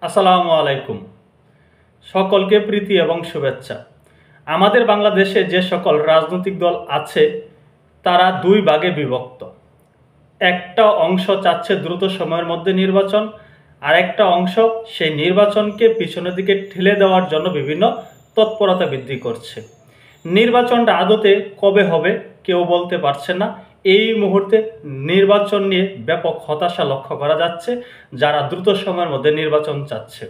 আসসালামু আলাইকুম। সকলকে প্রীতি এবং শুভেচ্ছা। আমাদের বাংলাদেশে যে সকল রাজনৈতিক দল আছে তারা দুই ভাগে বিভক্ত। একটা অংশ চাচ্ছে দ্রুত সময়ের মধ্যে নির্বাচন, আর একটা অংশ সেই নির্বাচনকে পিছনের দিকে ঠেলে দেওয়ার জন্য বিভিন্ন তৎপরতা বৃদ্ধি করছে। নির্বাচনটা আদতে কবে হবে কেউ বলতে পারছে না। এই মুহূর্তে নির্বাচন নিয়ে ব্যাপক হতাশা লক্ষ্য করা যাচ্ছে যারা দ্রুত সময়ের মধ্যে নির্বাচন চাচ্ছে।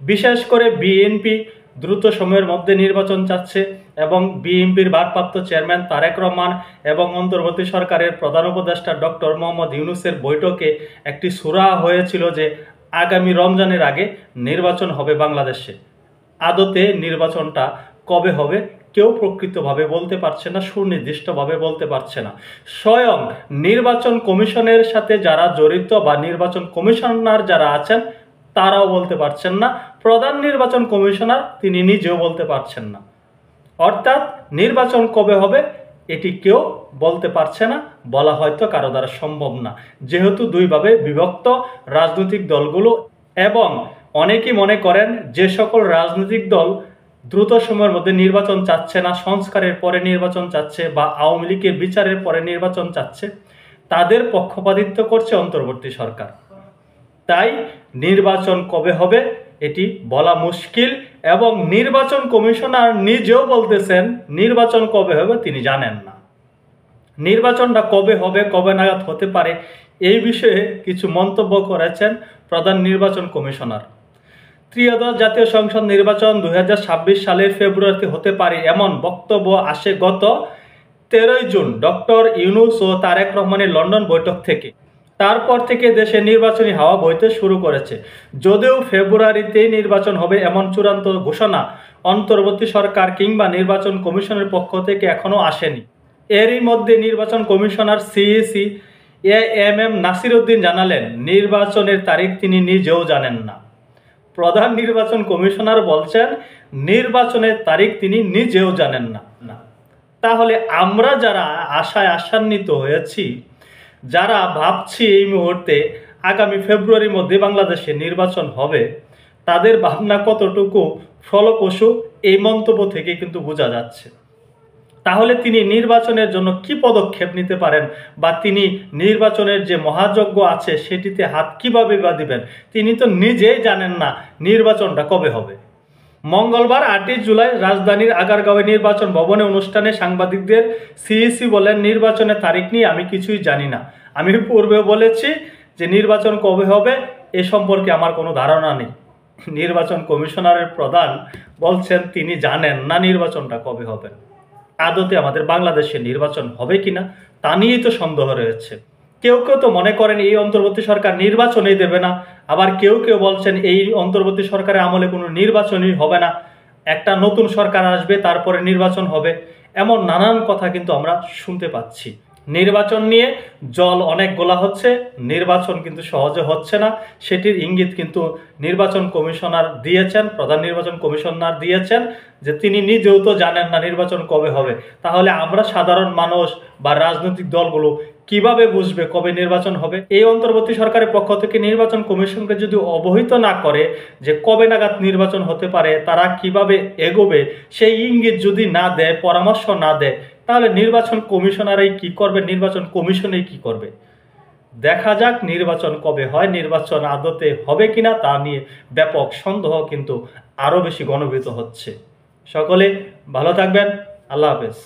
বিশেষ করে বিএনপি দ্রুত সময়ের মধ্যে নির্বাচন চাচ্ছে এবং বিএনপির ভারপ্রাপ্ত চেয়ারম্যান তারেক রহমান এবং অন্তর্বর্তী সরকারের প্রধান উপদেষ্টা ডক্টর মোহাম্মদ ইউনূসের বৈঠকে একটি সূরা হয়েছিল যে আগামী রমজানের আগে নির্বাচন হবে বাংলাদেশে। আদতে নির্বাচনটা কবে হবে কেউ প্রকৃতভাবে বলতে পারছে না, সুনির্দিষ্টভাবে বলতে পারছে না। স্বয়ং নির্বাচন কমিশনের সাথে যারা জড়িত বা নির্বাচন কমিশনার যারা আছেন তারাও বলতে পারছেন না। প্রধান নির্বাচন কমিশনার তিনি নিজেও বলতে পারছেন না। অর্থাৎ নির্বাচন কবে হবে এটি কেউ বলতে পারছে না, বলা হয়তো কারো দ্বারা সম্ভব না, যেহেতু দুইভাবে বিভক্ত রাজনৈতিক দলগুলো। এবং অনেকেই মনে করেন যে সকল রাজনৈতিক দল দ্রুত সময়ের মধ্যে নির্বাচন চাচ্ছে না, সংস্কারের পরে নির্বাচন চাচ্ছে বা আওয়ামী লীগের বিচারের পরে নির্বাচন চাচ্ছে, তাদের পক্ষপাতিত্ব করছে অন্তর্বর্তী সরকার। তাই নির্বাচন কবে হবে এটি বলা মুশকিল এবং নির্বাচন কমিশনার নিজেও বলতেছেন নির্বাচন কবে হবে তিনি জানেন না। নির্বাচনটা কবে হবে, কবে নাগাদ হতে পারে এই বিষয়ে কিছু মন্তব্য করেছেন প্রধান নির্বাচন কমিশনার। ত্রয়োদশ জাতীয় সংসদ নির্বাচন 2026 সালের ফেব্রুয়ারিতে হতে পারে এমন বক্তব্য আসে গত 13 জুন ডক্টর ইউনূস ও তারেক রহমানের লন্ডন বৈঠক থেকে। তারপর থেকে দেশে নির্বাচনী হাওয়া বইতে শুরু করেছে। যদিও ফেব্রুয়ারিতেই নির্বাচন হবে এমন চূড়ান্ত ঘোষণা অন্তর্বর্তী সরকার কিংবা নির্বাচন কমিশনের পক্ষ থেকে এখনও আসেনি। এরই মধ্যে নির্বাচন commissioner CEC AMM Nasir Uddin জানালেন নির্বাচনের তারিখ তিনি নিজেও জানেন না। প্রধান নির্বাচন কমিশনার বলছেন নির্বাচনের তারিখ তিনি নিজেও জানেন না। তাহলে আমরা যারা আশায় আশান্বিত হয়েছি, যারা ভাবছি এই মুহূর্তে আগামী ফেব্রুয়ারির মধ্যে বাংলাদেশে নির্বাচন হবে, তাদের ভাবনা কতটুকু ফলপ্রসূ এই মন্তব্য থেকে কিন্তু বোঝা যাচ্ছে। তাহলে তিনি নির্বাচনের জন্য কি পদক্ষেপ নিতে পারেন বা তিনি নির্বাচনের যে মহাযজ্ঞ আছে সেটিতে হাত কিভাবে বা দিবেন তিনি তো নিজেই জানেন না নির্বাচনটা কবে হবে। মঙ্গলবার 8 জুলাই রাজধানীর আগারগাঁওয়ে নির্বাচন ভবনে অনুষ্ঠানে সাংবাদিকদের সিইসি বলেন নির্বাচনের তারিখ নিয়ে আমি কিছুই জানি না। আমি পূর্বেও বলেছি যে নির্বাচন কবে হবে এ সম্পর্কে আমার কোনো ধারণা নেই। নির্বাচন কমিশনারের প্রধান বলছেন তিনি জানেন না নির্বাচনটা কবে হবে। আদতে আমাদের বাংলাদেশে নির্বাচন হবে কিনা তা নিয়েই তো সন্দেহ রয়েছে। কেউ কেউ তো মনে করেন এই অন্তর্বর্তী সরকার নির্বাচনই দেবে না, আবার কেউ কেউ বলছেন এই অন্তর্বর্তী সরকারের আমলে কোনো নির্বাচনই হবে না, একটা নতুন সরকার আসবে তারপরে নির্বাচন হবে, এমন নানান কথা কিন্তু আমরা শুনতে পাচ্ছি। নির্বাচন নিয়ে জল অনেক গোলা হচ্ছে, নির্বাচন কিন্তু সহজে হচ্ছে না, সেটির ইঙ্গিত কিন্তু নির্বাচন কমিশনার দিয়েছেন, প্রধান নির্বাচন কমিশনার দিয়েছেন যে তিনি নিজেও তো জানেন না নির্বাচন কবে হবে। তাহলে আমরা সাধারণ মানুষ বা রাজনৈতিক দলগুলো কিভাবে বুঝবে কবে নির্বাচন হবে? এই অন্তর্বর্তী সরকারের পক্ষ থেকে নির্বাচন কমিশনকে যদি অবহিত না করে যে কবে নাগাদ নির্বাচন হতে পারে, তারা কিভাবে এগোবে সেই ইঙ্গিত যদি না দেয়, পরামর্শ না দেয়, তাহলে নির্বাচন কমিশনারই কি করবে, নির্বাচন কমিশনই কি করবে? দেখা যাক নির্বাচন কবে হয়, নির্বাচন আদতে হবে কিনা তা নিয়ে ব্যাপক সন্দেহ কিন্তু আরও বেশি ঘনীভূত হচ্ছে। সকলে ভালো থাকবেন, আল্লাহ হাফেজ।